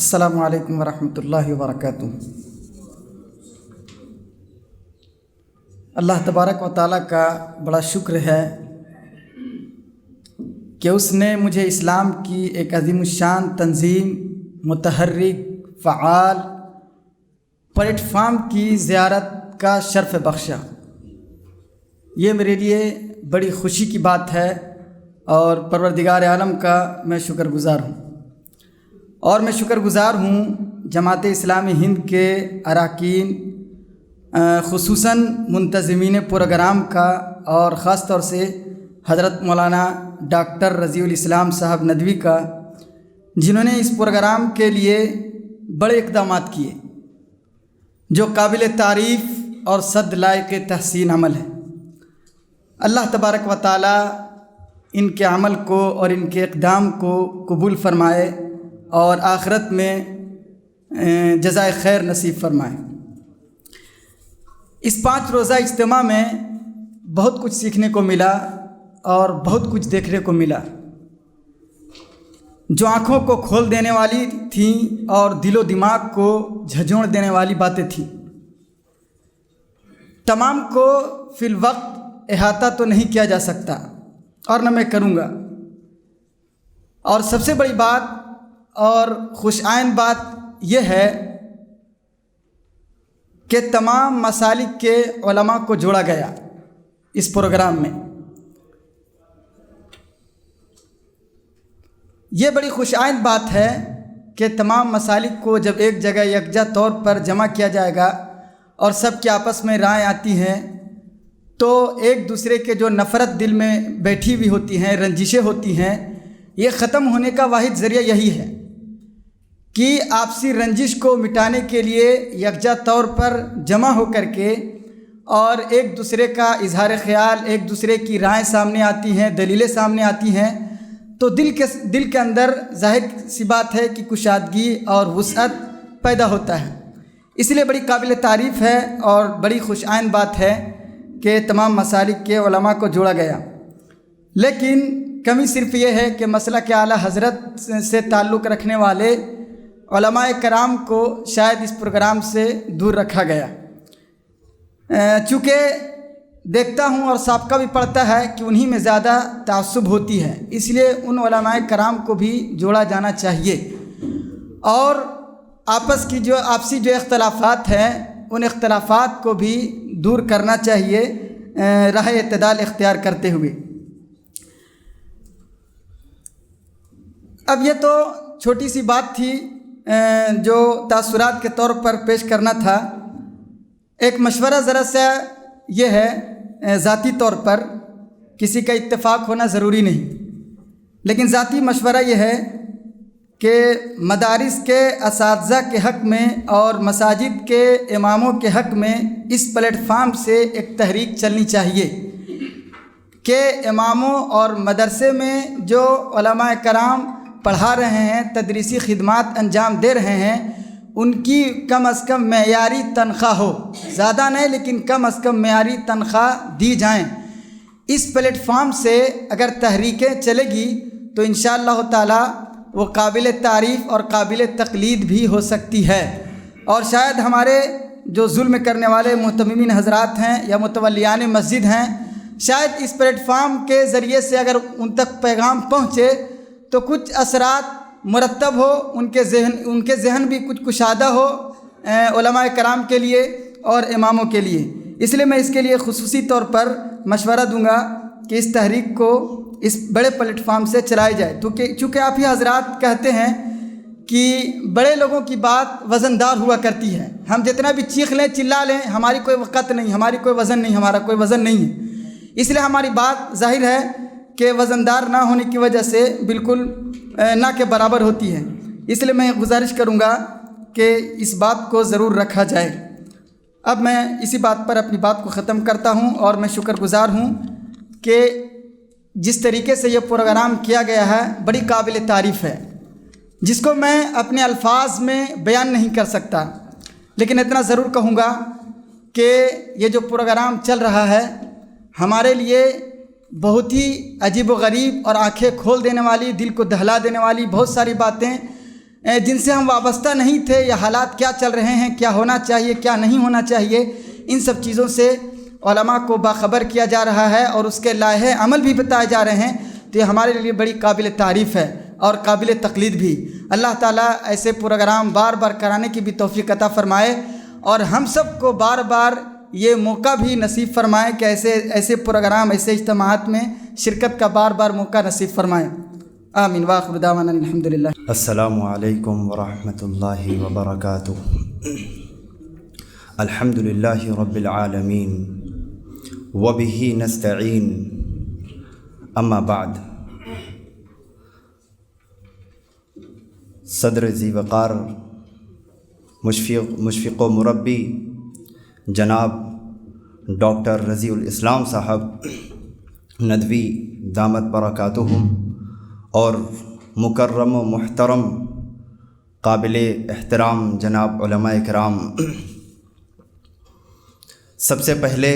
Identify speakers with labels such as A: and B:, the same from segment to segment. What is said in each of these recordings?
A: السلام علیکم ورحمۃ اللہ وبرکاتہ۔ اللہ تبارک و تعالیٰ کا بڑا شکر ہے کہ اس نے مجھے اسلام کی ایک عظیم الشان تنظیم، متحرک، فعال پلیٹ فارم کی زیارت کا شرف بخشا۔ یہ میرے لیے بڑی خوشی کی بات ہے اور پروردگار عالم کا میں شکر گزار ہوں، اور میں شکر گزار ہوں جماعت اسلامی ہند کے اراکین، خصوصاً منتظمین پروگرام کا، اور خاص طور سے حضرت مولانا ڈاکٹر رضی الاسلام صاحب ندوی کا، جنہوں نے اس پروگرام کے لیے بڑے اقدامات کیے جو قابل تعریف اور صد لائق تحسین عمل ہے۔ اللہ تبارک و تعالی ان کے عمل کو اور ان کے اقدام کو قبول فرمائے اور آخرت میں جزائے خیر نصیب فرمائے۔ اس 5 روزہ اجتماع میں بہت کچھ سیکھنے کو ملا اور بہت کچھ دیکھنے کو ملا، جو آنکھوں کو کھول دینے والی تھیں اور دل و دماغ کو جھنجھوڑ دینے والی باتیں تھیں۔ تمام کو فی الوقت احاطہ تو نہیں کیا جا سکتا اور نہ میں کروں گا، اور سب سے بڑی بات اور خوش آئند بات یہ ہے کہ تمام مسالک کے علماء کو جوڑا گیا اس پروگرام میں۔ یہ بڑی خوش آئند بات ہے کہ تمام مسالک کو جب ایک جگہ یکجا طور پر جمع کیا جائے گا اور سب کے آپس میں رائے آتی ہیں، تو ایک دوسرے کے جو نفرت دل میں بیٹھی ہوئی ہوتی ہیں، رنجشیں ہوتی ہیں، یہ ختم ہونے کا واحد ذریعہ یہی ہے کہ آپسی رنجش کو مٹانے کے لیے یکجا طور پر جمع ہو کر کے اور ایک دوسرے کا اظہار خیال، ایک دوسرے کی رائے سامنے آتی ہیں، دلیلیں سامنے آتی ہیں، تو دل کے اندر ظاہر سی بات ہے کہ کشادگی اور وسعت پیدا ہوتا ہے۔ اس لیے بڑی قابل تعریف ہے اور بڑی خوش آئند بات ہے کہ تمام مسالک کے علماء کو جوڑا گیا۔ لیکن کمی صرف یہ ہے کہ مسلک اعلیٰ حضرت سے تعلق رکھنے والے علماء کرام کو شاید اس پروگرام سے دور رکھا گیا، چونکہ دیکھتا ہوں اور سابقہ بھی پڑھتا ہے کہ انہی میں زیادہ تعصب ہوتی ہے، اس لیے ان علماء کرام کو بھی جوڑا جانا چاہیے، اور آپسی جو اختلافات ہیں ان اختلافات کو بھی دور کرنا چاہیے راہ اعتدال اختیار کرتے ہوئے۔ اب یہ تو چھوٹی سی بات تھی جو تاثرات کے طور پر پیش کرنا تھا۔ ایک مشورہ ذرا سا یہ ہے، ذاتی طور پر کسی کا اتفاق ہونا ضروری نہیں، لیکن ذاتی مشورہ یہ ہے کہ مدارس کے اساتذہ کے حق میں اور مساجد کے اماموں کے حق میں اس پلیٹ فارم سے ایک تحریک چلنی چاہیے کہ اماموں اور مدرسے میں جو علماء کرام پڑھا رہے ہیں، تدریسی خدمات انجام دے رہے ہیں، ان کی کم از کم معیاری تنخواہ ہو، زیادہ نہیں لیکن کم از کم معیاری تنخواہ دی جائیں۔ اس پلیٹ فارم سے اگر تحریکیں چلے گی تو انشاءاللہ تعالی وہ قابل تعریف اور قابل تقلید بھی ہو سکتی ہے، اور شاید ہمارے جو ظلم کرنے والے محتممین حضرات ہیں یا متولیان مسجد ہیں، شاید اس پلیٹ فارم کے ذریعے سے اگر ان تک پیغام پہنچے تو کچھ اثرات مرتب ہو، ان کے ذہن بھی کچھ کشادہ ہو علماء کرام کے لیے اور اماموں کے لیے۔ اس لیے میں اس کے لیے خصوصی طور پر مشورہ دوں گا کہ اس تحریک کو اس بڑے پلیٹ فارم سے چلائی جائے، چونکہ آپ ہی حضرات کہتے ہیں کہ بڑے لوگوں کی بات وزندار ہوا کرتی ہے، ہم جتنا بھی چیخ لیں چلا لیں ہماری کوئی وقت نہیں، ہماری کوئی وزن نہیں، ہمارا کوئی وزن نہیں ہے، اس لیے ہماری بات ظاہر ہے کہ وزندار نہ ہونے کی وجہ سے بالکل نہ کے برابر ہوتی ہے۔ اس لیے میں گزارش کروں گا کہ اس بات کو ضرور رکھا جائے۔ اب میں اسی بات پر اپنی بات کو ختم کرتا ہوں، اور میں شکر گزار ہوں کہ جس طریقے سے یہ پروگرام کیا گیا ہے بڑی قابل تعریف ہے، جس کو میں اپنے الفاظ میں بیان نہیں کر سکتا، لیکن اتنا ضرور کہوں گا کہ یہ جو پروگرام چل رہا ہے ہمارے لیے بہت ہی عجیب و غریب اور آنکھیں کھول دینے والی، دل کو دہلا دینے والی بہت ساری باتیں جن سے ہم وابستہ نہیں تھے، یا حالات کیا چل رہے ہیں، کیا ہونا چاہیے، کیا نہیں ہونا چاہیے، ان سب چیزوں سے علماء کو باخبر کیا جا رہا ہے اور اس کے لائحہ عمل بھی بتائے جا رہے ہیں، تو یہ ہمارے لیے بڑی قابل تعریف ہے اور قابل تقلید بھی۔ اللہ تعالیٰ ایسے پروگرام بار بار کرانے کی بھی توفیق عطا فرمائے، اور ہم سب کو بار بار یہ موقع بھی نصیب فرمائے کہ ایسے پروگرام، ایسے اجتماعات میں شرکت کا بار بار موقع نصیب فرمائے۔ آمین وآخر دعوانا الحمدللہ۔
B: السلام علیکم ورحمۃ اللہ وبرکاتہ۔ الحمد للہ رب العالمین وبہ نستعین، اما بعد۔ صدر ذی وقار مشفق و مربی جناب ڈاکٹر رضی الاسلام صاحب ندوی دامت برکاتہم، اور مکرم و محترم قابل احترام جناب علماء کرام، سب سے پہلے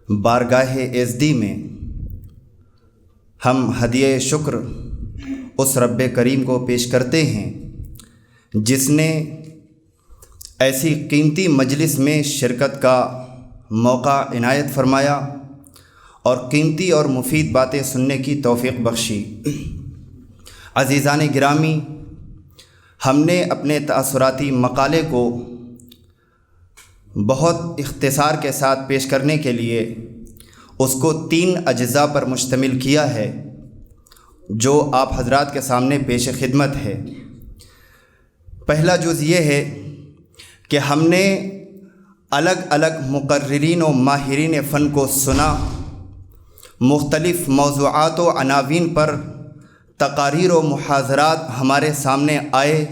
B: بارگاہ ایزدی میں ہم ہدیہ شکر اس رب کریم کو پیش کرتے ہیں جس نے ایسی قیمتی مجلس میں شرکت کا موقع عنایت فرمایا اور قیمتی اور مفید باتیں سننے کی توفیق بخشی۔ عزیزان گرامی، ہم نے اپنے تاثراتی مقالے کو بہت اختصار کے ساتھ پیش کرنے کے لیے اس کو 3 اجزاء پر مشتمل کیا ہے، جو آپ حضرات کے سامنے پیش خدمت ہے۔ پہلا جز یہ ہے کہ ہم نے الگ الگ مقررین و ماہرین فن کو سنا، مختلف موضوعات و عناوین پر تقاریر و محاضرات ہمارے سامنے آئے،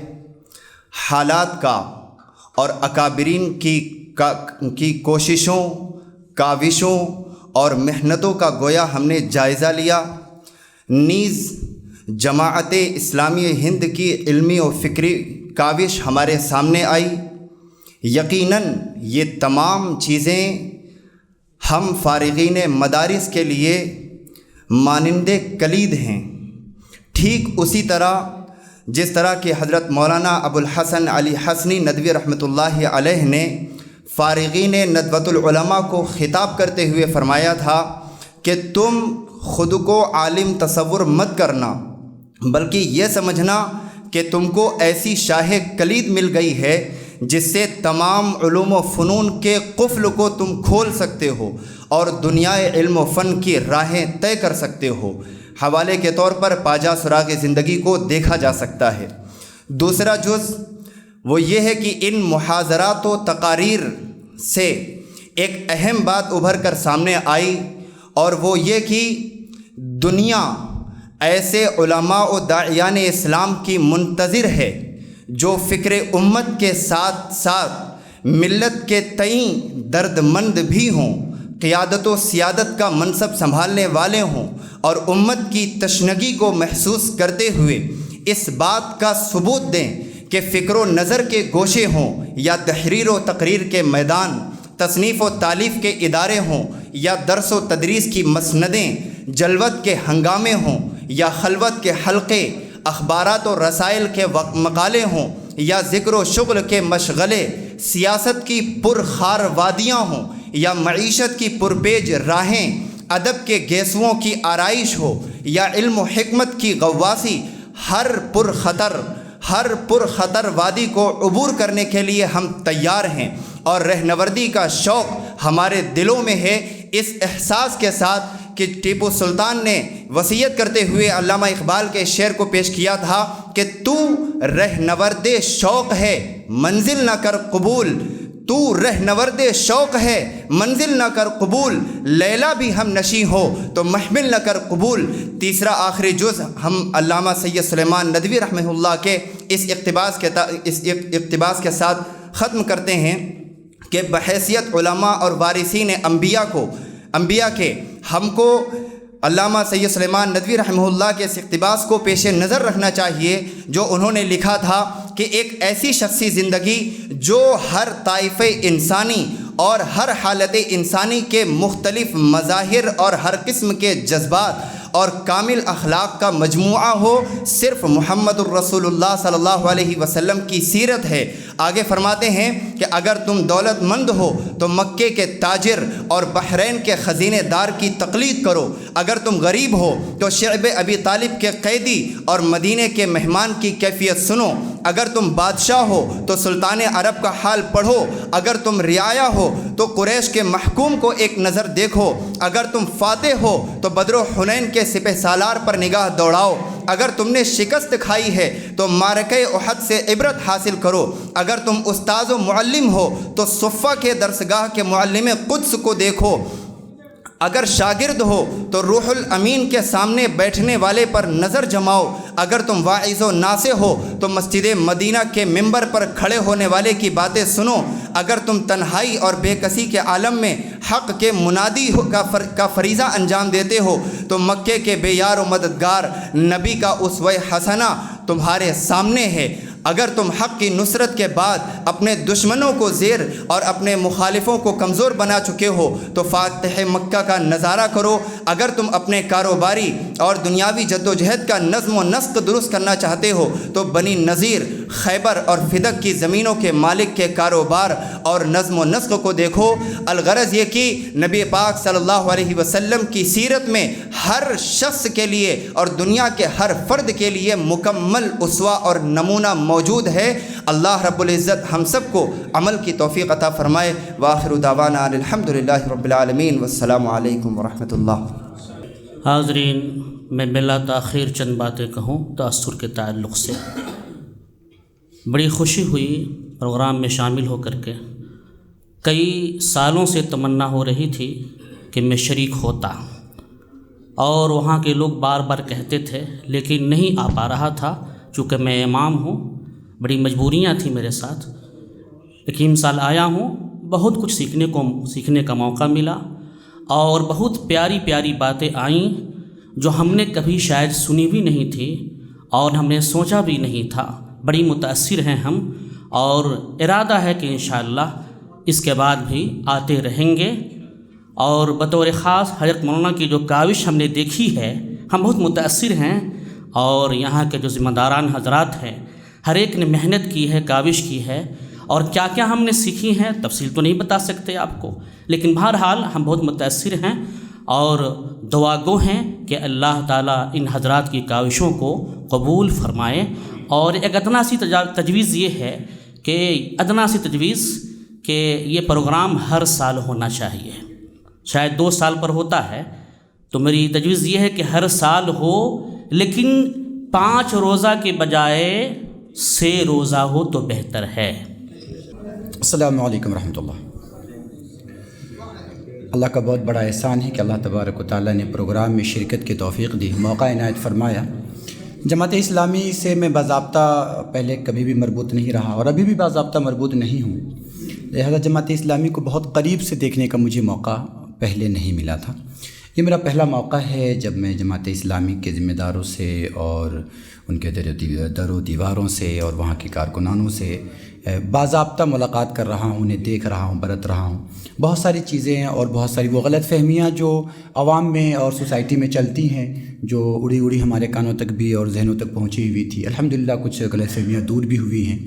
B: حالات کا اور اکابرین کی کوششوں، کاوشوں اور محنتوں کا گویا ہم نے جائزہ لیا، نیز جماعت اسلامی ہند کی علمی و فکری کاوش ہمارے سامنے آئی۔ یقیناً یہ تمام چیزیں ہم فارغین مدارس کے لیے مانند کلید ہیں، ٹھیک اسی طرح جس طرح کہ حضرت مولانا ابو الحسن علی حسنی ندوی رحمۃ اللہ علیہ نے فارغین ندوۃ العلماء کو خطاب کرتے ہوئے فرمایا تھا کہ تم خود کو عالم تصور مت کرنا، بلکہ یہ سمجھنا کہ تم کو ایسی شاہ کلید مل گئی ہے جس سے تمام علوم و فنون کے قفل کو تم کھول سکتے ہو اور دنیا علم و فن کی راہیں طے کر سکتے ہو۔ حوالے کے طور پر پاجا سراغ زندگی کو دیکھا جا سکتا ہے۔ دوسرا جز وہ یہ ہے کہ ان محاضرات و تقاریر سے ایک اہم بات ابھر کر سامنے آئی، اور وہ یہ کہ دنیا ایسے علماء و داعیان اسلام کی منتظر ہے جو فکر امت کے ساتھ ساتھ ملت کے تئیں درد مند بھی ہوں، قیادت و سیادت کا منصب سنبھالنے والے ہوں، اور امت کی تشنگی کو محسوس کرتے ہوئے اس بات کا ثبوت دیں کہ فکر و نظر کے گوشے ہوں یا تحریر و تقریر کے میدان، تصنیف و تالیف کے ادارے ہوں یا درس و تدریس کی مسندیں، جلوت کے ہنگامے ہوں یا خلوت کے حلقے، اخبارات و رسائل کے مقالے ہوں یا ذکر و شغل کے مشغلے، سیاست کی پرخار وادیاں ہوں یا معیشت کی پرپیج راہیں، ادب کے گیسوؤں کی آرائش ہو یا علم و حکمت کی غواصی، ہر پرخطر وادی کو عبور کرنے کے لیے ہم تیار ہیں، اور رہنوردی کا شوق ہمارے دلوں میں ہے، اس احساس کے ساتھ کہ ٹیپو سلطان نے وصیت کرتے ہوئے علامہ اقبال کے شعر کو پیش کیا تھا کہ تو رہنورد شوق ہے منزل نہ کر قبول، تو رہنورد شوق ہے منزل نہ کر قبول، لیلا بھی ہم نشیں ہو تو محمل نہ کر قبول۔ تیسرا آخری جز ہم علامہ سید سلیمان ندوی رحمہ اللہ کے اس اقتباس کے ساتھ ختم کرتے ہیں کہ بحیثیت علماء اور وارثین انبیاء کے ہم کو علامہ سید سلیمان ندوی رحمہ اللہ کے اس اقتباس کو پیش نظر رکھنا چاہیے، جو انہوں نے لکھا تھا کہ ایک ایسی شخصی زندگی جو ہر طائفہ انسانی اور ہر حالت انسانی کے مختلف مظاہر اور ہر قسم کے جذبات اور کامل اخلاق کا مجموعہ ہو صرف محمد الرسول اللہ صلی اللہ علیہ وسلم کی سیرت ہے۔ آگے فرماتے ہیں کہ اگر تم دولت مند ہو تو مکے کے تاجر اور بحرین کے خزینے دار کی تقلید کرو، اگر تم غریب ہو تو شعب ابی طالب کے قیدی اور مدینے کے مہمان کی کیفیت سنو، اگر تم بادشاہ ہو تو سلطان عرب کا حال پڑھو، اگر تم رعایا ہو تو قریش کے محکوم کو ایک نظر دیکھو، اگر تم فاتح ہو تو بدر و حنین کے سپہ سالار پر نگاہ دوڑاؤ، اگر تم نے شکست کھائی ہے تو معرکہ احد سے عبرت حاصل کرو، اگر تم استاذ و معلم ہو تو صفہ کے درسگاہ کے معلم قدس کو دیکھو، اگر شاگرد ہو تو روح الامین کے سامنے بیٹھنے والے پر نظر جماؤ، اگر تم واعظ و ناصح ہو تو مسجد مدینہ کے ممبر پر کھڑے ہونے والے کی باتیں سنو، اگر تم تنہائی اور بے کسی کے عالم میں حق کے منادی کا فریضہ انجام دیتے ہو تو مکے کے بے یار و مددگار نبی کا اسوہ حسنہ تمہارے سامنے ہے، اگر تم حق کی نصرت کے بعد اپنے دشمنوں کو زیر اور اپنے مخالفوں کو کمزور بنا چکے ہو تو فاتح مکہ کا نظارہ کرو، اگر تم اپنے کاروباری اور دنیاوی جد و جہد کا نظم و نسق درست کرنا چاہتے ہو تو بنی نذیر، خیبر اور فدق کی زمینوں کے مالک کے کاروبار اور نظم و نسق کو دیکھو۔ الغرض یہ کہ نبی پاک صلی اللہ علیہ وسلم کی سیرت میں ہر شخص کے لیے اور دنیا کے ہر فرد کے لیے مکمل اسوہ اور نمونہ موجود ہے۔ اللہ رب العزت ہم سب کو عمل کی توفیق عطا فرمائے۔ وآخر دعوانا الحمدللہ رب العالمین والسلام علیکم ورحمۃ اللہ۔
C: حاضرین، میں بلا تاخیر چند باتیں کہوں تأثر کے تعلق سے۔ بڑی خوشی ہوئی پروگرام میں شامل ہو کر کے، کئی سالوں سے تمنا ہو رہی تھی کہ میں شریک ہوتا، اور وہاں کے لوگ بار بار کہتے تھے لیکن نہیں آ پا رہا تھا، چونکہ میں امام ہوں، بڑی مجبوریاں تھیں میرے ساتھ۔ لیکن سال آیا ہوں، بہت کچھ سیکھنے کا موقع ملا، اور بہت پیاری پیاری باتیں آئیں جو ہم نے کبھی شاید سنی بھی نہیں تھی اور ہم نے سوچا بھی نہیں تھا۔ بڑی متاثر ہیں ہم، اور ارادہ ہے کہ انشاءاللہ اس کے بعد بھی آتے رہیں گے۔ اور بطور خاص حضرت مولانا کی جو کاوش ہم نے دیکھی ہے، ہم بہت متاثر ہیں، اور یہاں کے جو ذمہ داران حضرات ہیں ہر ایک نے محنت کی ہے، کاوش کی ہے، اور کیا کیا ہم نے سیکھی ہیں تفصیل تو نہیں بتا سکتے آپ کو، لیکن بہرحال ہم بہت متاثر ہیں اور دعا گو ہیں کہ اللہ تعالیٰ ان حضرات کی کاوشوں کو قبول فرمائے۔ اور ایک ادنا سی تجویز یہ ہے کہ یہ پروگرام ہر سال ہونا چاہیے، شاید 2 سال پر ہوتا ہے، تو میری تجویز یہ ہے کہ ہر سال ہو، لیکن 5 روزہ کے بجائے 6 روزہ ہو تو بہتر ہے۔
D: السلام علیکم ورحمۃ اللہ۔ اللہ کا بہت بڑا احسان ہے کہ اللہ تبارک و تعالیٰ نے پروگرام میں شرکت کی توفیق دی، موقع عنایت فرمایا۔ جماعت اسلامی سے میں باضابطہ پہلے کبھی بھی مربوط نہیں رہا اور ابھی بھی باضابطہ مربوط نہیں ہوں، لہذا جماعت اسلامی کو بہت قریب سے دیکھنے کا مجھے موقع پہلے نہیں ملا تھا۔ یہ میرا پہلا موقع ہے جب میں جماعت اسلامی کے ذمہ داروں سے اور ان کے در و دیواروں سے اور وہاں کے کارکنانوں سے باضابطہ ملاقات کر رہا ہوں، انہیں دیکھ رہا ہوں، برت رہا ہوں۔ بہت ساری چیزیں ہیں اور بہت ساری وہ غلط فہمیاں جو عوام میں اور سوسائٹی میں چلتی ہیں، جو اڑی اڑی ہمارے کانوں تک بھی اور ذہنوں تک پہنچی ہوئی تھی، الحمدللہ کچھ غلط فہمیاں دور بھی ہوئی ہیں۔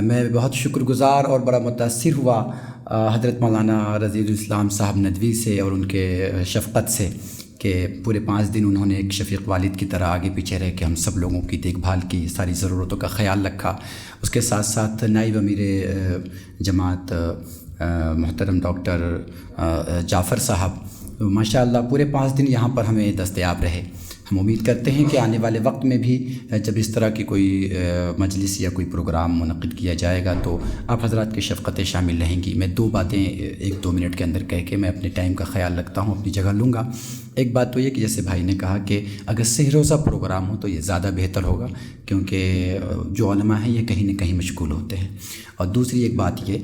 D: میں بہت شکر گزار اور بڑا متاثر ہوا حضرت مولانا رضی الاسلام صاحب ندوی سے اور ان کے شفقت سے، کہ پورے 5 دن انہوں نے ایک شفیق والد کی طرح آگے پیچھے رہ کے ہم سب لوگوں کی دیکھ بھال کی، ساری ضرورتوں کا خیال رکھا۔ اس کے ساتھ ساتھ نائب امیر جماعت محترم ڈاکٹر جعفر صاحب ماشاء اللہ پورے 5 دن یہاں پر ہمیں دستیاب رہے۔ ہم امید کرتے ہیں کہ آنے والے وقت میں بھی جب اس طرح کی کوئی مجلس یا کوئی پروگرام منعقد کیا جائے گا تو آپ حضرات کی شفقتیں شامل رہیں گی۔ میں 2 باتیں 1-2 منٹ کے اندر کہہ کے میں اپنے ٹائم کا خیال رکھتا ہوں، اپنی جگہ لوں گا۔ ایک بات تو یہ کہ جیسے بھائی نے کہا کہ اگر 6 روزہ پروگرام ہو تو یہ زیادہ بہتر ہوگا، کیونکہ جو علماء ہیں یہ کہیں نہ کہیں مشغول ہوتے ہیں۔ اور دوسری ایک بات یہ،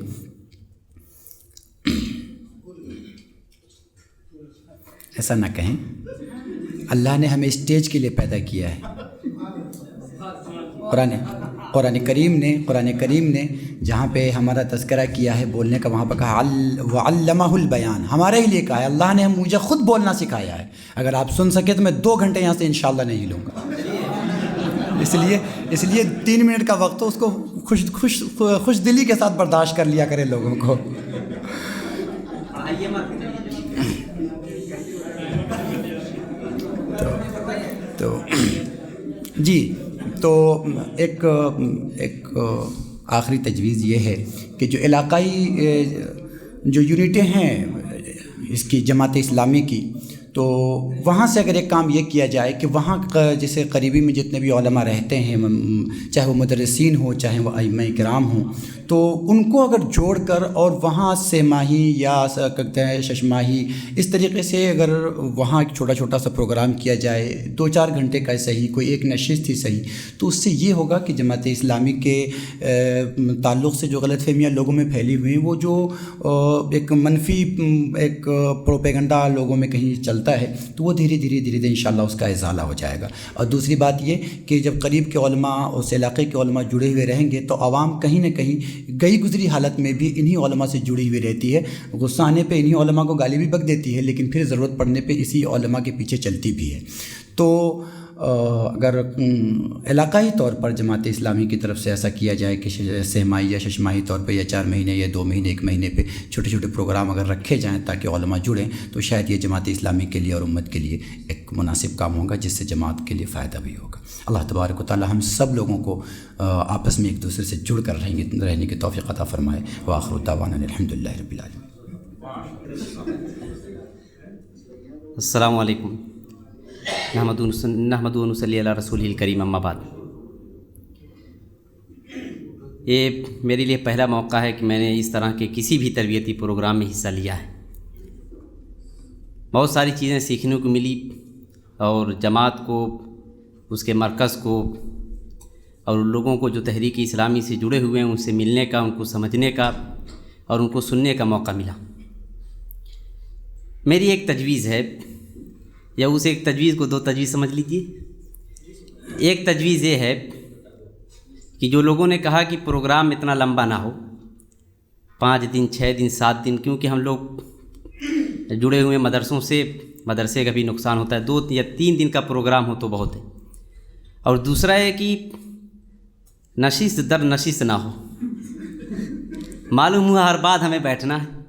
D: ایسا نہ کہیں، اللہ نے ہمیں اسٹیج کے لیے پیدا کیا ہے۔ قرآن کریم نے جہاں پہ ہمارا تذکرہ کیا ہے بولنے کا، وہاں پہ کہا وَعَلَّمَهُ الْبَيَانَ، ہمارے ہی لیے کہا ہے، اللہ نے مجھے خود بولنا سکھایا ہے۔ اگر آپ سن سکے تو میں 2 گھنٹے یہاں سے انشاءاللہ نہیں لوں گا، اس لیے 3 منٹ کا وقت تو اس کو خوش دلی کے ساتھ برداشت کر لیا کرے لوگوں کو۔ تو جی، تو ایک آخری تجویز یہ ہے کہ جو علاقائی جو یونٹیں ہیں اس کی جماعت اسلامی کی، تو وہاں سے اگر ایک کام یہ کیا جائے کہ وہاں جیسے قریبی میں جتنے بھی علماء رہتے ہیں، چاہے وہ مدرسین ہوں چاہے وہ ائمہ کرام ہوں، تو ان کو اگر جوڑ کر اور وہاں 6 ماہی یا کہتے ہیں 6 ماہی اس طریقے سے اگر وہاں ایک چھوٹا چھوٹا سا پروگرام کیا جائے 2-4 گھنٹے کا صحیح، کوئی ایک نشست ہی صحیح، تو اس سے یہ ہوگا کہ جماعت اسلامی کے تعلق سے جو غلط فہمیاں لوگوں میں پھیلی ہوئی ہیں، وہ جو ایک منفی ایک پروپیگنڈا لوگوں میں کہیں چلتا ہے، تو وہ دھیرے دھیرے انشاءاللہ اس کا ازالہ ہو جائے گا۔ اور دوسری بات یہ کہ جب قریب کے علماء اس علاقے کے علماء جڑے ہوئے رہیں گے تو عوام کہیں نہ کہیں گئی گزری حالت میں بھی انہی علماء سے جڑی ہوئی رہتی ہے، غصہ آنے پہ انہی علماء کو گالی بھی بک دیتی ہے، لیکن پھر ضرورت پڑنے پہ اسی علماء کے پیچھے چلتی بھی ہے۔ تو اگر علاقائی طور پر جماعت اسلامی کی طرف سے ایسا کیا جائے کہ 6 ماہی یا 6 ماہی طور پہ یا 4 مہینے یا 2 مہینے 1 مہینے پہ چھوٹے چھوٹے پروگرام اگر رکھے جائیں تاکہ علماء جڑیں، تو شاید یہ جماعت اسلامی کے لیے اور امت کے لیے ایک مناسب کام ہوگا، جس سے جماعت کے لیے فائدہ بھی ہوگا۔ اللہ تبارک و تعالی ہم سب لوگوں کو آپس میں ایک دوسرے سے جڑ کر رہنے کی توفیق عطا فرمائے۔ وآخر دعوانا الحمدللہ رب العالمین۔
E: السلام علیکم، نحمد و نصلی علی رسولہ الکریم، اما بعد۔ یہ میرے لیے پہلا موقع ہے کہ میں نے اس طرح کے کسی بھی تربیتی پروگرام میں حصہ لیا ہے۔ بہت ساری چیزیں سیکھنے کو ملی، اور جماعت کو، اس کے مرکز کو، اور لوگوں کو جو تحریک اسلامی سے جڑے ہوئے ہیں ان سے ملنے کا، ان کو سمجھنے کا اور ان کو سننے کا موقع ملا۔ میری ایک تجویز ہے، یا اس ایک تجویز کو 2 تجویز سمجھ لیجیے۔ ایک تجویز یہ ہے کہ جو لوگوں نے کہا کہ پروگرام اتنا لمبا نہ ہو، 5 دن 6 دن 7 دن، کیونکہ ہم لوگ جڑے ہوئے مدرسوں سے، مدرسے کا بھی نقصان ہوتا ہے، 2 یا 3 دن کا پروگرام ہو تو بہت ہے۔ اور دوسرا ہے کہ نشست در نشست نہ ہو، معلوم ہوا ہر بات ہمیں بیٹھنا ہے۔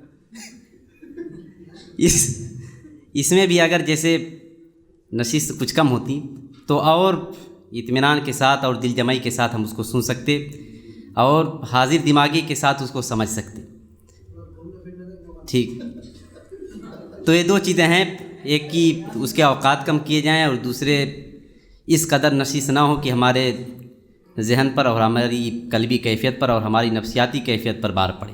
E: اس میں بھی اگر جیسے نشست کچھ کم ہوتی تو اور اطمینان کے ساتھ اور دل جمعی کے ساتھ ہم اس کو سن سکتے اور حاضر دماغی کے ساتھ اس کو سمجھ سکتے۔ ٹھیک، تو یہ 2 چیزیں ہیں، ایک کہ اس کے اوقات کم کیے جائیں، اور دوسرے اس قدر نشست نہ ہو کہ ہمارے ذہن پر اور ہماری قلبی کیفیت پر اور ہماری نفسیاتی کیفیت پر بار پڑے۔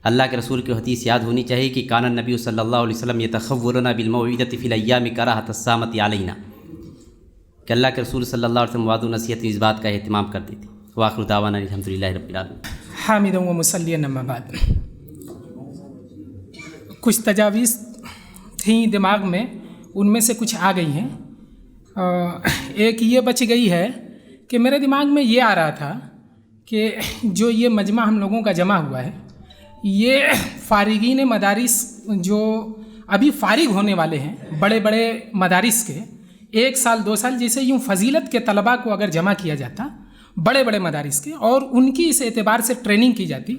E: اللہ کے رسول کی حدیث یاد ہونی چاہیے کہ کان النبی صلی اللہ علیہ وسلم یتخولنا بالموعظۃ فی الایام کراہۃ الصامۃ علینا، کہ اللہ کے رسول صلی اللہ علیہ وسلم وعظ و نصیحت اس بات کا اہتمام کرتے تھے۔ وآخر دعوانا الحمدللہ رب العالمین۔
F: حامدا و مصلیٰ اما بعد۔ کچھ تجاویز تھیں دماغ میں، ان میں سے کچھ آ گئی ہیں۔ ایک یہ بچ گئی ہے کہ میرے دماغ میں یہ آ رہا تھا کہ جو یہ مجمع ہم لوگوں کا جمع ہوا ہے، یہ فارغین مدارس جو ابھی فارغ ہونے والے ہیں، بڑے بڑے مدارس کے، 1 سال 2 سال، جیسے یوں فضیلت کے طلباء کو اگر جمع کیا جاتا بڑے بڑے مدارس کے، اور ان کی اس اعتبار سے ٹریننگ کی جاتی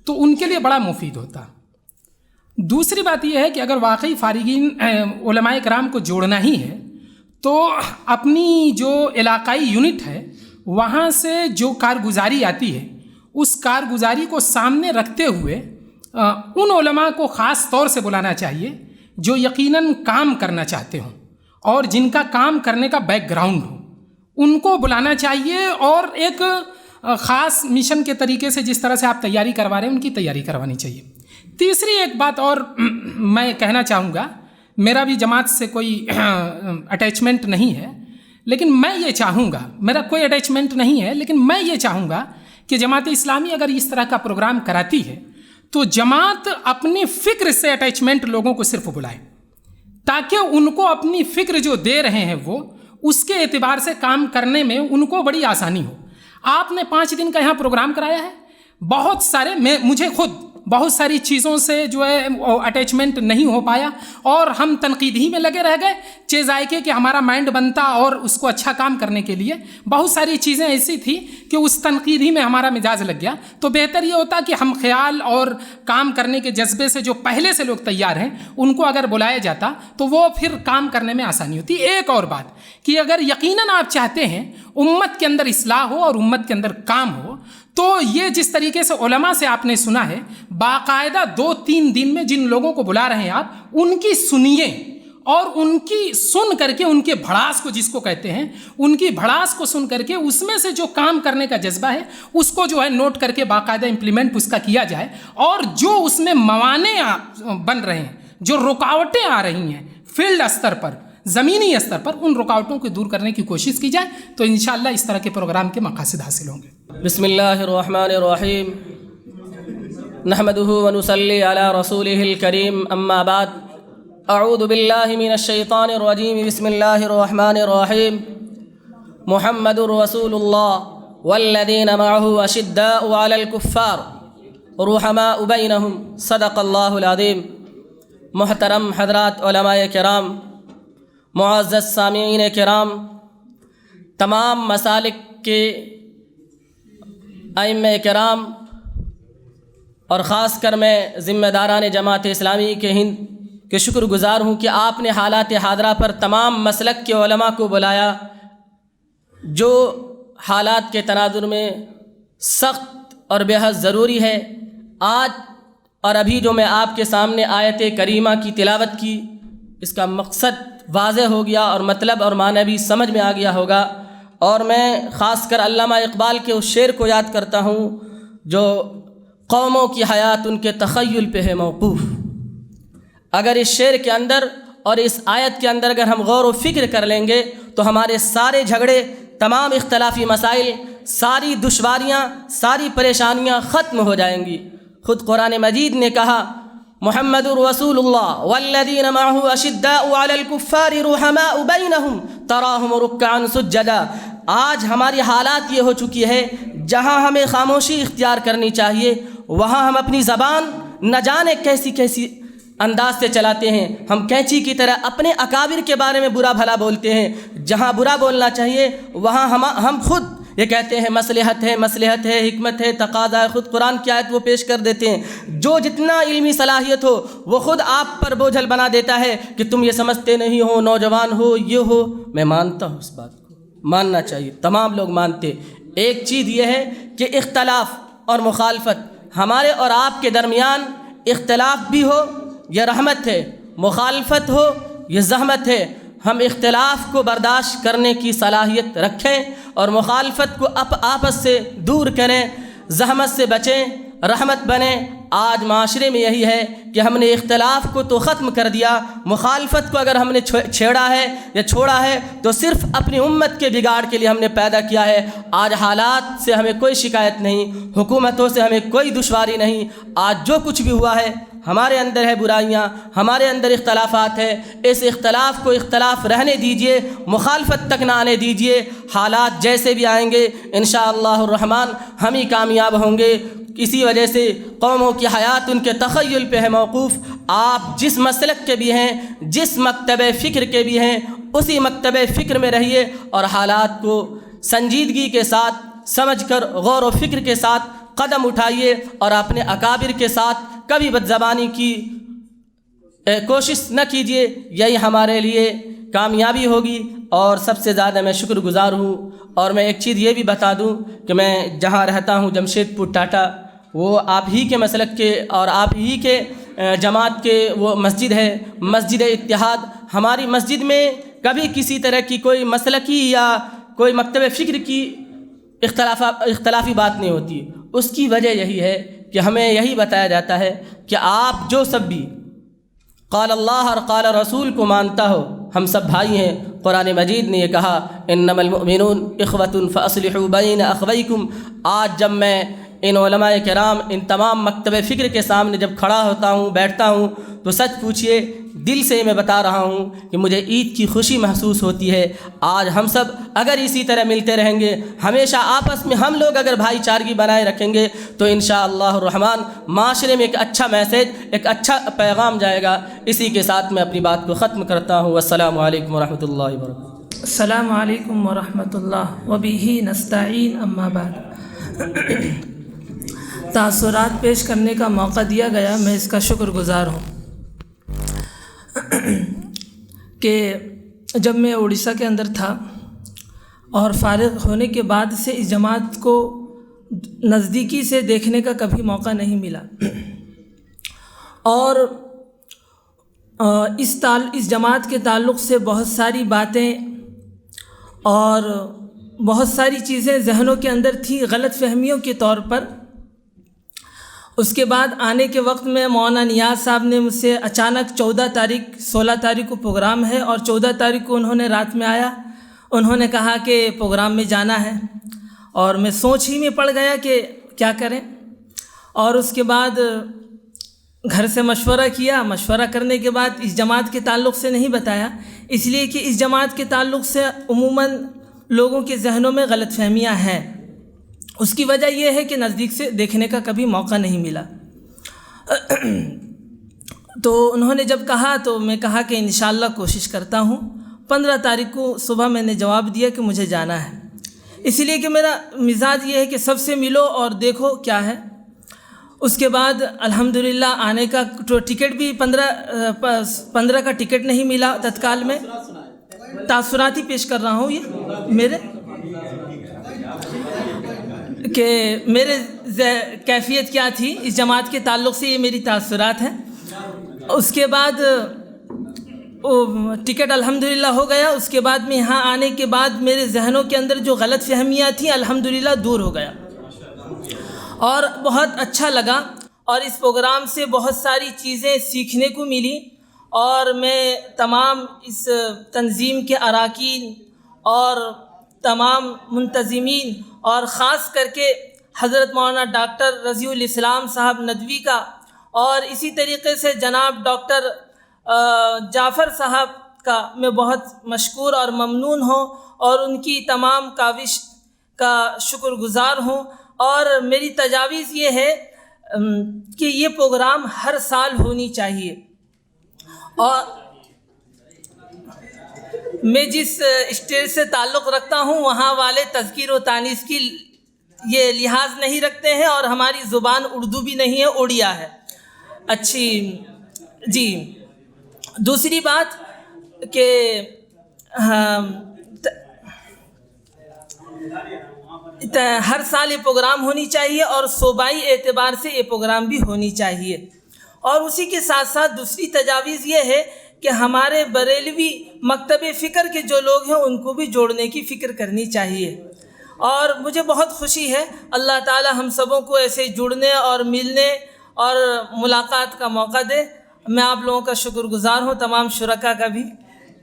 F: تو ان کے لیے بڑا مفید ہوتا۔ دوسری بات یہ ہے کہ اگر واقعی فارغین علماء کرام کو جوڑنا ہی ہے تو اپنی جو علاقائی یونٹ ہے وہاں سے جو کارگزاری آتی ہے، اس کارگزاری کو سامنے رکھتے ہوئے ان علماء کو خاص طور سے بلانا چاہیے جو یقیناً کام کرنا چاہتے ہوں اور جن کا کام کرنے کا بیک گراؤنڈ ہو، ان کو بلانا چاہیے، اور ایک خاص مشن کے طریقے سے جس طرح سے آپ تیاری کروا رہے ہیں ان کی تیاری کروانی چاہیے۔ تیسری ایک بات اور میں کہنا چاہوں گا، میرا بھی جماعت سے کوئی اٹیچمنٹ نہیں ہے، لیکن میں یہ چاہوں گا، میرا کوئی اٹیچمنٹ نہیں ہے، لیکن میں یہ چاہوں گا کہ جماعت اسلامی اگر اس طرح کا پروگرام کراتی ہے تو جماعت اپنی فکر سے اٹیچمنٹ لوگوں کو صرف بلائے، تاکہ ان کو اپنی فکر جو دے رہے ہیں وہ اس کے اعتبار سے کام کرنے میں ان کو بڑی آسانی ہو۔ آپ نے 5 دن کا یہاں پروگرام کرایا ہے، بہت سارے، مجھے خود بہت ساری چیزوں سے جو ہے اٹیچمنٹ نہیں ہو پایا اور ہم تنقید ہی میں لگے رہ گئے چہ ذائقے کہ ہمارا مائنڈ بنتا اور اس کو اچھا کام کرنے کے لیے بہت ساری چیزیں ایسی تھی کہ اس تنقید ہی میں ہمارا مزاج لگ گیا. تو بہتر یہ ہوتا کہ ہم خیال اور کام کرنے کے جذبے سے جو پہلے سے لوگ تیار ہیں ان کو اگر بلایا جاتا تو وہ پھر کام کرنے میں آسانی ہوتی. ایک اور بات کہ اگر یقیناً آپ چاہتے ہیں امت کے اندر اصلاح ہو اور امت کے اندر کام ہو تو یہ جس طریقے سے علماء سے آپ نے سنا ہے باقاعدہ 2-3 دن میں جن لوگوں کو بلا رہے ہیں آپ ان کی سنیے اور ان کی سن کر کے ان کے بھڑاس کو جس کو کہتے ہیں ان کی بھڑاس کو سن کر کے اس میں سے جو کام کرنے کا جذبہ ہے اس کو جو ہے نوٹ کر کے باقاعدہ امپلیمنٹ اس کا کیا جائے اور جو اس میں موانع بن رہے ہیں جو رکاوٹیں آ رہی ہیں فیلڈ استر پر زمینی استر پر ان رکاوٹوں کو دور کرنے کی کوشش کی جائے تو انشاءاللہ اس طرح کے پروگرام کے مقاصد حاصل ہوں گے.
G: بسم اللہ الرحمن الرحیم نحمده ونصلی علی رسوله الکریم اما بعد اعوذ باللہ من الشیطان الرجیم بسم اللہ الرحمن الرحیم محمد رسول اللہ والذین معه اشداء علی الکفار رحماء بینہم صدق اللہ العظیم. محترم حضرات علماء کرام، معزز سامعین کرام، تمام مسالک کے ائمہ کرام اور خاص کر میں ذمہ داران جماعت اسلامی کے ہند کے شکر گزار ہوں کہ آپ نے حالات حاضرہ پر تمام مسلک کے علماء کو بلایا جو حالات کے تناظر میں سخت اور بے حد ضروری ہے. آج اور ابھی جو میں آپ کے سامنے آیت کریمہ کی تلاوت کی اس کا مقصد واضح ہو گیا اور مطلب اور معنی بھی سمجھ میں آ گیا ہوگا. اور میں خاص کر علامہ اقبال کے اس شعر کو یاد کرتا ہوں جو قوموں کی حیات ان کے تخیل پہ ہے موقوف. اگر اس شعر کے اندر اور اس آیت کے اندر اگر ہم غور و فکر کر لیں گے تو ہمارے سارے جھگڑے، تمام اختلافی مسائل، ساری دشواریاں، ساری پریشانیاں ختم ہو جائیں گی. خود قرآن مجید نے کہا محمد رسول اللہ والذین معه اشداء علی الکفار رحماء بینہم تراہم رکعا سجدا. آج ہماری حالات یہ ہو چکی ہے جہاں ہمیں خاموشی اختیار کرنی چاہیے وہاں ہم اپنی زبان نہ جانے کیسی کیسی انداز سے چلاتے ہیں. ہم کینچی کی طرح اپنے اکابر کے بارے میں برا بھلا بولتے ہیں. جہاں برا بولنا چاہیے وہاں ہم خود یہ کہتے ہیں مصلحت ہے، حکمت ہے، تقاضا ہے. خود قرآن کی آیت وہ پیش کر دیتے ہیں. جو جتنا علمی صلاحیت ہو وہ خود آپ پر بوجھل بنا دیتا ہے کہ تم یہ سمجھتے نہیں ہو، نوجوان ہو، یہ ہو. میں مانتا ہوں اس بات کو، ماننا چاہیے، تمام لوگ مانتے. ایک چیز یہ ہے کہ اختلاف اور مخالفت ہمارے اور آپ کے درمیان، اختلاف بھی ہو یہ رحمت ہے، مخالفت ہو یہ زحمت ہے. ہم اختلاف کو برداشت کرنے کی صلاحیت رکھیں اور مخالفت کو آپس سے دور کریں، زحمت سے بچیں، رحمت بنیں. آج معاشرے میں یہی ہے کہ ہم نے اختلاف کو تو ختم کر دیا، مخالفت کو اگر ہم نے چھیڑا ہے یا چھوڑا ہے تو صرف اپنی امت کے بگاڑ کے لیے ہم نے پیدا کیا ہے. آج حالات سے ہمیں کوئی شکایت نہیں، حکومتوں سے ہمیں کوئی دشواری نہیں. آج جو کچھ بھی ہوا ہے ہمارے اندر ہے برائیاں، ہمارے اندر اختلافات ہیں. اس اختلاف کو اختلاف رہنے دیجئے، مخالفت تک نہ آنے دیجئے. حالات جیسے بھی آئیں گے انشاءاللہ الرحمن ہم ہی کامیاب ہوں گے. اسی وجہ سے قوموں کی حیات ان کے تخیل پہ ہے موقوف. آپ جس مسلک کے بھی ہیں، جس مکتبہ فکر کے بھی ہیں، اسی مکتبہ فکر میں رہیے اور حالات کو سنجیدگی کے ساتھ سمجھ کر غور و فکر کے ساتھ قدم اٹھائیے اور اپنے اکابر کے ساتھ کبھی بدزبانی کی کوشش نہ کیجیے. یہی ہمارے لیے کامیابی ہوگی. اور سب سے زیادہ میں شکر گزار ہوں. اور میں ایک چیز یہ بھی بتا دوں کہ میں جہاں رہتا ہوں جمشید پور ٹاٹا، وہ آپ ہی کے مسلک کے اور آپ ہی کے جماعت کے وہ مسجد ہے، مسجد اتحاد. ہماری مسجد میں کبھی کسی طرح کی کوئی مسلکی یا کوئی مکتب فکر کی اختلافی بات نہیں ہوتی. اس کی وجہ یہی ہے کہ ہمیں یہی بتایا جاتا ہے کہ آپ جو سب بھی قال اللہ اور قال رسول کو مانتا ہو ہم سب بھائی ہیں. قرآن مجید نے یہ کہا انما المؤمنون اخوۃ فاصلحوا بین اخویکم. آج جب میں ان علماء کرام، ان تمام مکتب فکر کے سامنے جب کھڑا ہوتا ہوں، بیٹھتا ہوں، تو سچ پوچھیے دل سے میں بتا رہا ہوں کہ مجھے عید کی خوشی محسوس ہوتی ہے۔ آج ہم سب اگر اسی طرح ملتے رہیں گے، ہمیشہ آپس میں ہم لوگ اگر بھائی چارگی بنائے رکھیں گے، تو انشاءاللہ الرحمن معاشرے میں ایک اچھا میسیج، ایک اچھا پیغام جائے گا۔ اسی کے ساتھ میں اپنی بات کو ختم کرتا ہوں۔ السلام علیکم ورحمۃ اللہ وبرکاتہ۔
H: السلام علیکم ورحمۃ اللہ وبہ نستعین، اما بعد۔ تاثرات پیش کرنے کا موقع دیا گیا، میں اس کا شکر گزار ہوں کہ جب میں اڑیسہ کے اندر تھا اور فارغ ہونے کے بعد سے اس جماعت کو نزدیکی سے دیکھنے کا کبھی موقع نہیں ملا، اور اس جماعت کے تعلق سے بہت ساری باتیں اور بہت ساری چیزیں ذہنوں کے اندر تھیں غلط فہمیوں کے طور پر۔ اس کے بعد آنے کے وقت میں مولانا نیاز صاحب نے مجھ سے اچانک 16 تاریخ کو پروگرام ہے، اور 14 تاریخ کو انہوں نے رات میں آیا، انہوں نے کہا کہ پروگرام میں جانا ہے، اور میں سوچ ہی میں پڑ گیا کہ کیا کریں۔ اور اس کے بعد گھر سے مشورہ کیا، مشورہ کرنے کے بعد اس جماعت کے تعلق سے نہیں بتایا، اس لیے کہ اس جماعت کے تعلق سے عموماً لوگوں کے ذہنوں میں غلط فہمیاں ہیں۔ اس کی وجہ یہ ہے کہ نزدیک سے دیکھنے کا کبھی موقع نہیں ملا۔ تو انہوں نے جب کہا تو میں کہا کہ انشاءاللہ کوشش کرتا ہوں۔ 15 تاریخ کو صبح میں نے جواب دیا کہ مجھے جانا ہے، اس لیے کہ میرا مزاج یہ ہے کہ سب سے ملو اور دیکھو کیا ہے۔ اس کے بعد الحمدللہ آنے کا ٹکٹ بھی 15 کا ٹکٹ نہیں ملا تتکال میں۔ تاثرات ہی پیش کر رہا ہوں یہ میرے کہ میرے کیفیت کیا تھی اس جماعت کے تعلق سے، یہ میری تاثرات ہیں۔ اس کے بعد ٹکٹ الحمدللہ ہو گیا۔ اس کے بعد میں یہاں آنے کے بعد میرے ذہنوں کے اندر جو غلط فہمیاں تھیں الحمدللہ دور ہو گیا، اور بہت اچھا لگا، اور اس پروگرام سے بہت ساری چیزیں سیکھنے کو ملی۔ اور میں تمام اس تنظیم کے اراکین اور تمام منتظمین اور خاص کر کے حضرت مولانا ڈاکٹر رضی الاسلام صاحب ندوی کا، اور اسی طریقے سے جناب ڈاکٹر جعفر صاحب کا میں بہت مشکور اور ممنون ہوں، اور ان کی تمام کاوش کا شکر گزار ہوں۔ اور میری تجاویز یہ ہے کہ یہ پروگرام ہر سال ہونی چاہیے، اور میں جس اسٹیج سے تعلق رکھتا ہوں وہاں والے تذکیر و تانیث کی یہ لحاظ نہیں رکھتے ہیں، اور ہماری زبان اردو بھی نہیں ہے، اڑیا ہے۔ اچھی جی، دوسری بات کہ ہر سال یہ پروگرام ہونی چاہیے، اور صوبائی اعتبار سے یہ پروگرام بھی ہونی چاہیے۔ اور اسی کے ساتھ ساتھ دوسری تجاویز یہ ہے کہ ہمارے بریلوی مکتب فکر کے جو لوگ ہیں ان کو بھی جوڑنے کی فکر کرنی چاہیے۔ اور مجھے بہت خوشی ہے، اللہ تعالی ہم سبوں کو ایسے جڑنے اور ملنے اور ملاقات کا موقع دے۔ میں آپ لوگوں کا شکر گزار ہوں، تمام شرکاء کا بھی۔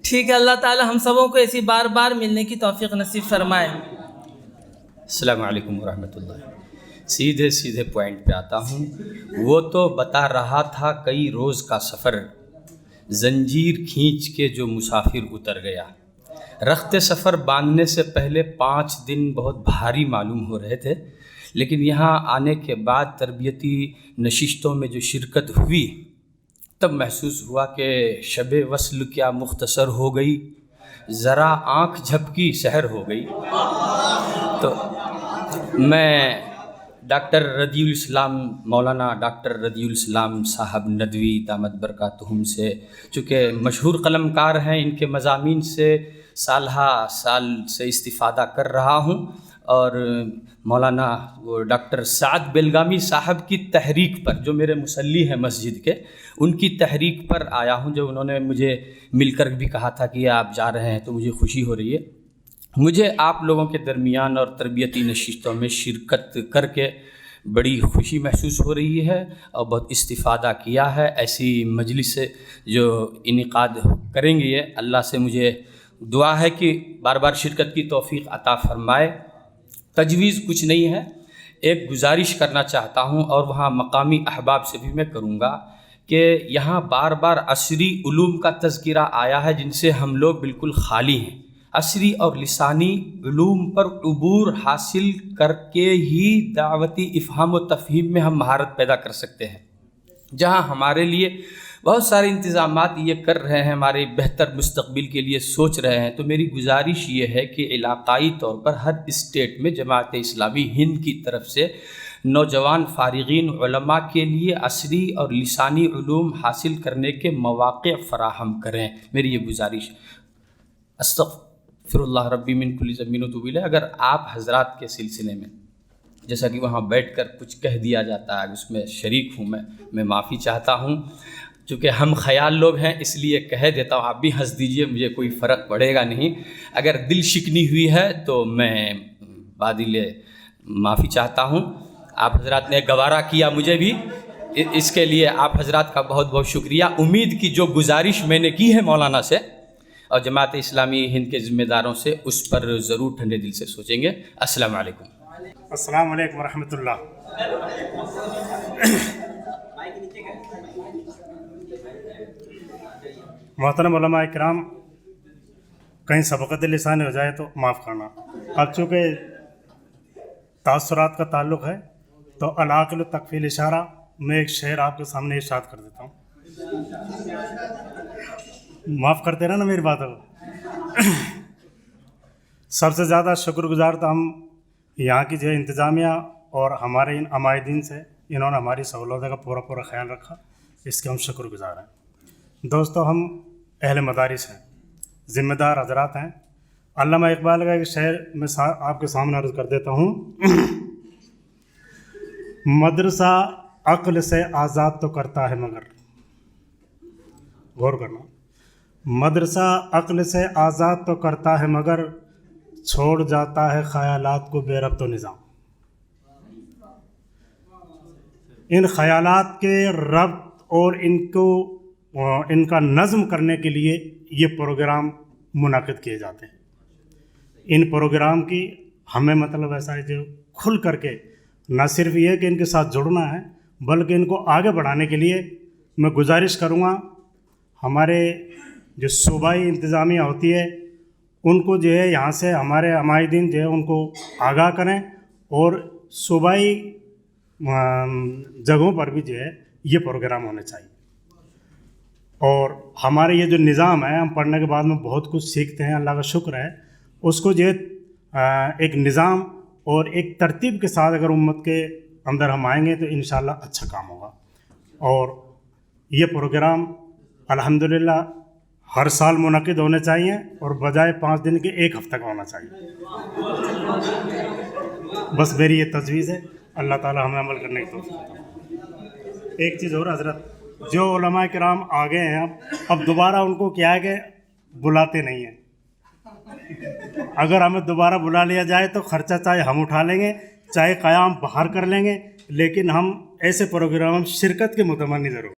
H: ٹھیک ہے، اللہ تعالی ہم سبوں کو ایسی بار بار ملنے کی توفیق نصیب فرمائے۔
I: السلام علیکم ورحمۃ اللہ۔ سیدھے پوائنٹ پہ آتا ہوں۔ وہ تو بتا رہا تھا کئی روز کا سفر، زنجیر کھینچ کے جو مسافر اتر گیا۔ رخت سفر باندھنے سے پہلے 5 دن بہت بھاری معلوم ہو رہے تھے، لیکن یہاں آنے کے بعد تربیتی نشستوں میں جو شرکت ہوئی تب محسوس ہوا کہ شب وصل کیا مختصر ہو گئی، ذرا آنکھ جھپکی سحر ہو گئی۔ تو میں ڈاکٹر رضی الاسلام مولانا ڈاکٹر رضی الاسلام صاحب ندوی دامت برکاتہم سے، چونکہ مشہور قلم کار ہیں، ان کے مضامین سے سال سے استفادہ کر رہا ہوں، اور مولانا وہ ڈاکٹر سعد بیلگامی صاحب کی تحریک پر، جو میرے مصلی ہیں مسجد کے، ان کی تحریک پر آیا ہوں۔ جو انہوں نے مجھے مل کر بھی کہا تھا کہ آپ جا رہے ہیں تو مجھے خوشی ہو رہی ہے۔ مجھے آپ لوگوں کے درمیان اور تربیتی نشستوں میں شرکت کر کے بڑی خوشی محسوس ہو رہی ہے، اور بہت استفادہ کیا ہے۔ ایسی مجلس سے جو انعقاد کریں گے، یہ اللہ سے مجھے دعا ہے کہ بار بار شرکت کی توفیق عطا فرمائے۔ تجویز کچھ نہیں ہے، ایک گزارش کرنا چاہتا ہوں اور وہاں مقامی احباب سے بھی میں کروں گا کہ یہاں بار بار عصری علوم کا تذکرہ آیا ہے جن سے ہم لوگ بالکل خالی ہیں. عصری اور لسانی علوم پر عبور حاصل کر کے ہی دعوتی افہام و تفہیم میں ہم مہارت پیدا کر سکتے ہیں. جہاں ہمارے لیے بہت سارے انتظامات یہ کر رہے ہیں، ہمارے بہتر مستقبل کے لیے سوچ رہے ہیں، تو میری گزارش یہ ہے کہ علاقائی طور پر ہر اسٹیٹ میں جماعت اسلامی ہند کی طرف سے نوجوان فارغین علماء کے لیے عصری اور لسانی علوم حاصل کرنے کے مواقع فراہم کریں. میری یہ گزارش. استغفر اللہ ربی من کل ذنب واتوب الیہ. اگر آپ حضرات کے سلسلے میں جیسا کہ وہاں بیٹھ کر کچھ کہہ دیا جاتا ہے اس میں شریک ہوں، میں معافی چاہتا ہوں. چونکہ ہم خیال لوگ ہیں اس لیے کہہ دیتا ہوں، آپ بھی ہنس دیجئے، مجھے کوئی فرق پڑے گا نہیں. اگر دل شکنی ہوئی ہے تو میں بادل معافی چاہتا ہوں. آپ حضرات نے گوارا کیا مجھے بھی، اس کے لیے آپ حضرات کا بہت بہت شکریہ. امید کی جو گزارش میں نے کی ہے مولانا سے اور جماعت اسلامی ہند کے ذمہ داروں سے، اس پر ضرور ٹھنڈے دل سے سوچیں گے. السلام علیکم.
J: السلام علیکم ورحمۃ اللہ. محترم علماء کرام، کہیں سبقت لسانی ہو جائے تو معاف کرنا. اب چونکہ تاثرات کا تعلق ہے تو العاقل تکفی الاشارہ میں ایک شعر آپ کے سامنے ارشاد کر دیتا ہوں. معاف کرتے رہنا میری بات کو. سب سے زیادہ شکر گزار تو ہم یہاں کی جو انتظامیہ اور ہمارے ان عمائدین سے، انہوں نے ہماری سہولتوں کا پورا خیال رکھا، اس کے ہم شکر گزار ہیں. دوستو، ہم اہل مدارس ہیں، ذمہ دار حضرات ہیں. علامہ اقبال کا ایک شعر میں آپ کے سامنے عرض کر دیتا ہوں. مدرسہ عقل سے آزاد تو کرتا ہے مگر، غور کرنا، مدرسہ عقل سے آزاد تو کرتا ہے مگر چھوڑ جاتا ہے خیالات کو بے ربط و نظام. ان خیالات کے ربط اور ان کا نظم کرنے کے لیے یہ پروگرام منعقد کیے جاتے ہیں. ان پروگرام کی ہمیں مطلب ایسا ہے جو کھل کر کے نہ صرف یہ کہ ان کے ساتھ جڑنا ہے، بلکہ ان کو آگے بڑھانے کے لیے میں گزارش کروں گا ہمارے جو صوبائی انتظامیہ ہوتی ہے ان کو جو ہے یہاں سے ہمارے عمائدین جو ہے ان کو آگاہ کریں، اور صوبائی جگہوں پر بھی جو ہے یہ پروگرام ہونے چاہیے. اور ہمارے یہ جو نظام ہے، ہم پڑھنے کے بعد میں بہت کچھ سیکھتے ہیں، اللہ کا شکر ہے. اس کو جو ہے ایک نظام اور ایک ترتیب کے ساتھ اگر امت کے اندر ہم آئیں گے تو انشاءاللہ اچھا کام ہوگا. اور یہ پروگرام الحمدللہ ہر سال منعقد ہونے چاہیے، اور بجائے 5 دن کے 1 ہفتہ کا ہونا چاہیے. بس میری یہ تجویز ہے. اللہ تعالی ہمیں عمل کرنے کی توفیق. ایک چیز اور حضرت، جو علماء کرام آگے ہیں اب دوبارہ ان کو کیا ہے کہ بلاتے نہیں ہیں. اگر ہمیں دوبارہ بلا لیا جائے تو خرچہ چاہے ہم اٹھا لیں گے، چاہے قیام باہر کر لیں گے، لیکن ہم ایسے پروگرام شرکت کے متمنی ضرور.